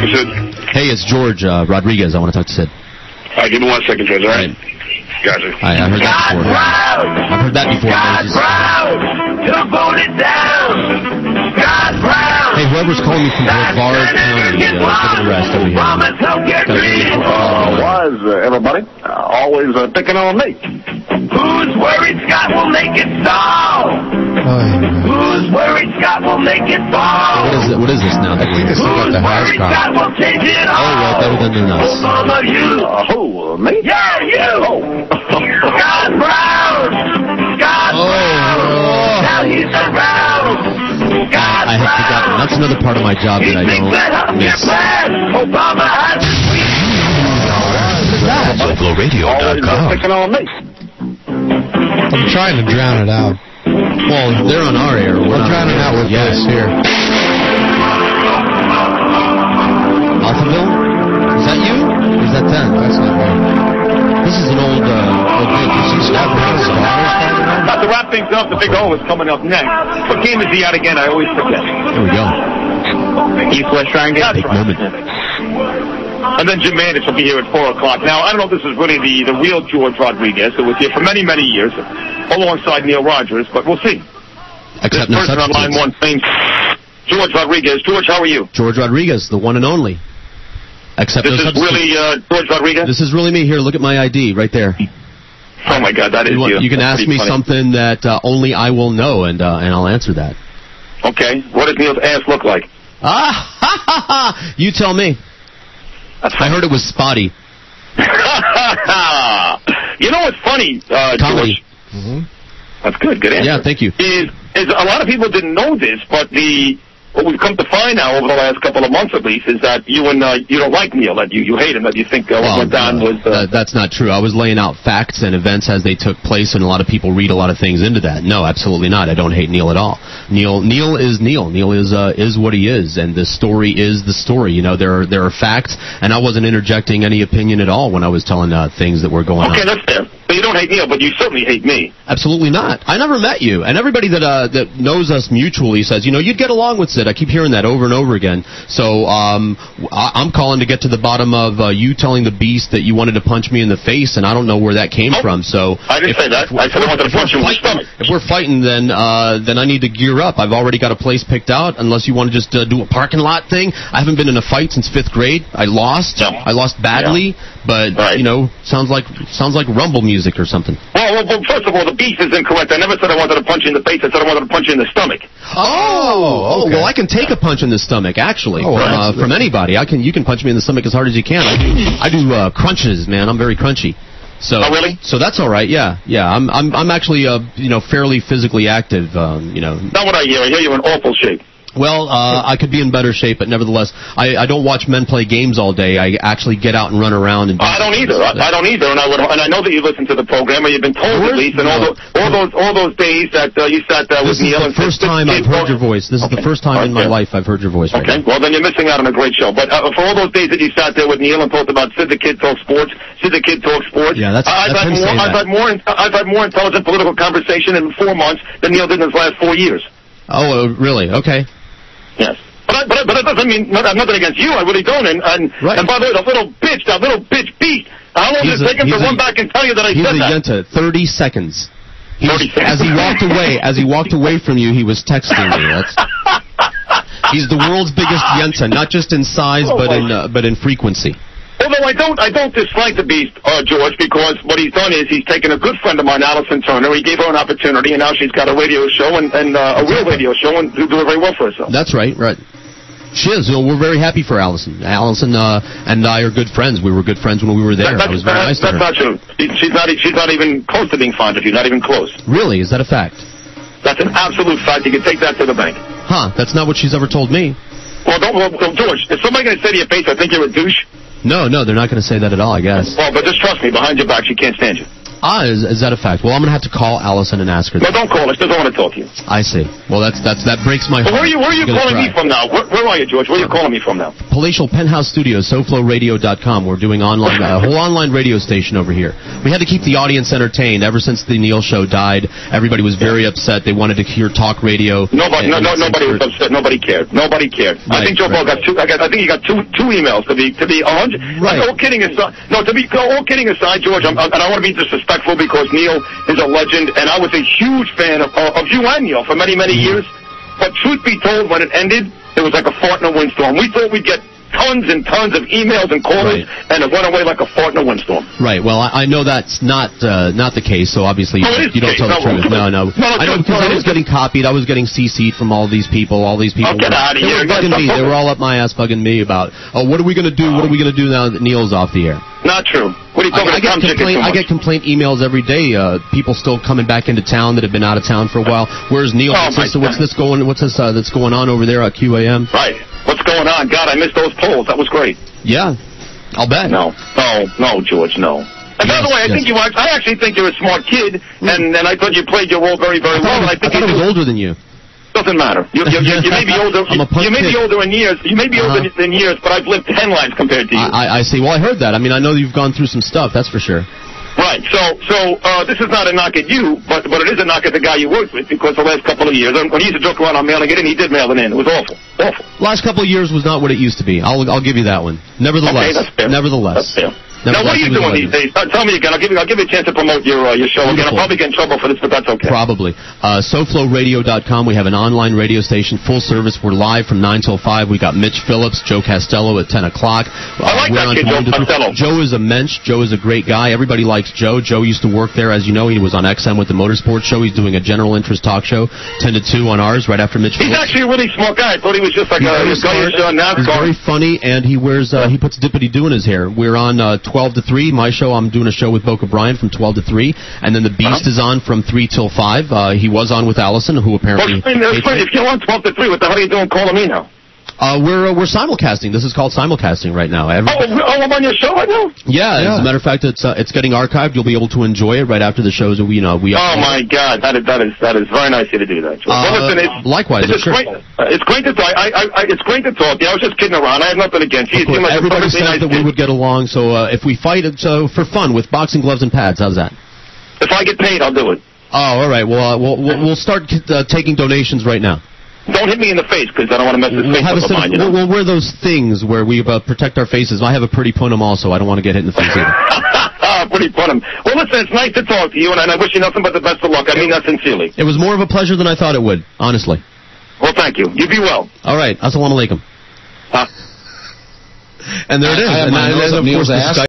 to Sid. Hey, it's George Rodriguez. I want to talk to Sid. All right, give me 1 second, George, all right? Gotcha. I heard that before. I've heard that before. God's proud to vote it down. God's proud. Hey, whoever's calling me from Brevard County, give it a rest over here. Was everybody always picking on me? Who's worried Scott will make it so? Who's worried Scott will make it fall? What is this now? That Who's worried Scott will change it all? Oh, well, better than us. Obama, you. Who, me? Yeah, you. Scott Brown. Scott Brown. Now he's around. I had forgotten. That's another part of my job that I don't miss. Obama has LocalRadio.com. Picking on me. I'm trying to drown it out. Well, they're on our air. We're drowning it out with this here. Alphaville? Is that you? Or is that them? That's not me. This is an old bit. About to wrap things up, the big O is coming up next. What game is he at again? I always forget. There we go. East West Triangle. Big moment. And then Jim Mandich will be here at 4 o'clock. Now, I don't know if this is really the real George Rodriguez who was here for many, many years, alongside Neil Rogers, but we'll see. Except this person on line one thinks George Rodriguez. George, how are you? George Rodriguez, the one and only. Except this is really George Rodriguez? This is really me. Here, look at my ID right there. Oh, my God, that is you. You can ask me something that only I will know, and I'll answer that. Okay. What does Neil's ass look like? You tell me. I heard it was spotty. You know what's funny, Comedy. George? Mm-hmm. That's good. Good answer. Yeah, thank you. Is a lot of people didn't know this, but what we've come to find now over the last couple of months at least is that you don't like Neil, that you hate him, that you think what went down was... that's not true. I was laying out facts and events as they took place, and a lot of people read a lot of things into that. No, absolutely not. I don't hate Neil at all. Neil is Neil. Neil is what he is, and the story is the story. You know, there are facts, and I wasn't interjecting any opinion at all when I was telling things that were going on. Okay, that's fair. So you don't hate Neil, but you certainly hate me. Absolutely not. I never met you, and everybody that knows us mutually says, you'd get along with Sid. I keep hearing that over and over again. So I'm calling to get to the bottom of you telling the Beast that you wanted to punch me in the face, and I don't know where that came from. So I didn't say that. I said I wanted to punch you in the stomach. If we're fighting, then I need to gear up. I've already got a place picked out. Unless you want to just do a parking lot thing. I haven't been in a fight since 5th grade. I lost. No. I lost badly. Yeah. But sounds like rumble music or something. Well, first of all, the Beast is incorrect. I never said I wanted to punch you in the face. I said I wanted to punch you in the stomach. Oh, okay. Well, I can take a punch in the stomach, actually, from anybody. You can punch me in the stomach as hard as you can. I do crunches, man. I'm very crunchy. So, oh, really? So that's all right. Yeah. I'm actually fairly physically active. Not what I hear. I hear you're in awful shape. Well, I could be in better shape, but nevertheless, I don't watch men play games all day. I actually get out and run around. And I don't either. I don't either, and I know that you listen to the program, or you've been told at least, and all those days that you sat there with Neil. This is the first time I've heard your voice. This is the first time in my life I've heard your voice. Okay, well then you're missing out on a great show. But for all those days that you sat there with Neil and talked about Sid the Kid Talks Sports, Sid the Kid Talks Sports. Yeah, I've had more intelligent political conversation in 4 months than Neil did in his last 4 years. Oh, really? Okay. Yes. But that doesn't mean nothing against you. I really don't. And by the way, that little bitch Beast, how long did it take him to run back and tell you that I said that? He's a Yenta. 30 seconds. 30 seconds. As he walked away from you, he was texting me. He's the world's biggest Yenta, not just in size, but in frequency. Although I don't dislike the Beast, George, because what he's done is he's taken a good friend of mine, Allison Turner. He gave her an opportunity, and now she's got a radio show and a real radio show, and she'll do it very well for herself. That's right. She is. We're very happy for Allison. Allison and I are good friends. We were good friends when we were there. I was very nice to her. That's not true. She's not even close to being fond of you. Not even close. Really? Is that a fact? That's an absolute fact. You can take that to the bank. Huh? That's not what she's ever told me. Well, George, is somebody going to say to your face, I think you're a douche? No, they're not going to say that at all, I guess. Well, but just trust me, behind your back, she can't stand you. Is that a fact? Well, I'm going to have to call Allison and ask her that. No, don't call her. She doesn't want to talk to you. I see. Well, that breaks my heart. Where are you calling me from now? Where are you, George? Where are you calling me from now? Palatial Penthouse Studios, SoFloRadio.com. We're doing online, a whole online radio station over here. We had to keep the audience entertained. Ever since the Neil show died, everybody was very upset. They wanted to hear talk radio. Nobody was upset. Nobody cared. Nobody cared. Right, I think Joe Ball got two. I think he got two emails to be 100. Right. All kidding aside. No, all kidding aside, George. And I don't want to be disrespectful because Neil is a legend, and I was a huge fan of you and Neil for many, many years. But truth be told, when it ended, it was like a fart in a windstorm. We thought we'd get tons and tons of emails and calls, and it went away like a fart in a windstorm. Right. Well, I know that's not the case, so obviously you don't tell the truth. No. I know, because I was getting copied. I was getting CC'd from all these people. Oh, get out of here. They were bugging me. They were all up my ass bugging me about, what are we going to do? What are we going to do now that Neil's off the air? Not true. What are you talking about? I get complaint emails every day. People still coming back into town that have been out of town for a while. Where's Neil? What's this that's going on over there at QAM? Right. What's going on? God, I missed those polls. That was great. Yeah, I'll bet. No, George, no. And by the way, I actually think you're a smart kid, and I thought you played your role very, very well. I thought I was older than you. Doesn't matter. You may be older. You may be older in years. You may be older in years, but I've lived 10 lives compared to you. I see. Well, I heard that. I mean, I know you've gone through some stuff. That's for sure. Right. So this is not a knock at you, but it is a knock at the guy you worked with, because the last couple of years, when he used to joke around on mailing it in, he did mail it in. It was awful. Awful. Last couple of years was not what it used to be. I'll give you that one. Nevertheless. Okay, that's fair. Nevertheless. That's fair. Now, what are you doing these days? Tell me again. I'll give you a chance to promote your show again. I'll probably get in trouble for this, but that's okay. Probably. SoFloRadio.com. We have an online radio station, full service. We're live from 9 till 5. We got Mitch Phillips, Joe Costello at 10 o'clock. I like that kid, Joe Costello. Joe is a mensch. Joe is a great guy. Everybody likes Joe. Joe used to work there, as you know. He was on XM with the Motorsports Show. He's doing a general interest talk show, 10 to 2 on ours, right after Mitch Phillips. He's actually a really smart guy. I thought he was just like a NASCAR. He's very funny, and he wears he puts dippity-doo in his hair. We're on 12 to 3. My show, I'm doing a show with Boca Brian from 12 to 3, and then the Beast is on from 3 till 5. He was on with Allison, who apparently... If you're on 12 to 3, what the hell are you doing calling me now? We're simulcasting. This is called simulcasting right now. I'm on your show right now? Yeah. As a matter of fact, it's getting archived. You'll be able to enjoy it right after the shows. Oh my God, that is very nice of you to do that. Well, listen, likewise, it's great. It's great to talk. It's great to talk. I was just kidding around. I have nothing against you. Everybody said that we would get along. So if we fight, it's for fun with boxing gloves and pads. How's that? If I get paid, I'll do it. Oh, all right. Well, we'll start taking donations right now. Don't hit me in the face, because I don't want to mess this face up of mine. We'll wear those things where we protect our faces. I have a pretty punum also. I don't want to get hit in the face either. Pretty punum. Well, listen, it's nice to talk to you, and I wish you nothing but the best of luck. I mean that sincerely. It was more of a pleasure than I thought it would, honestly. Well, thank you. You be well. All right. Assalamu alaikum. And there it is. And of course,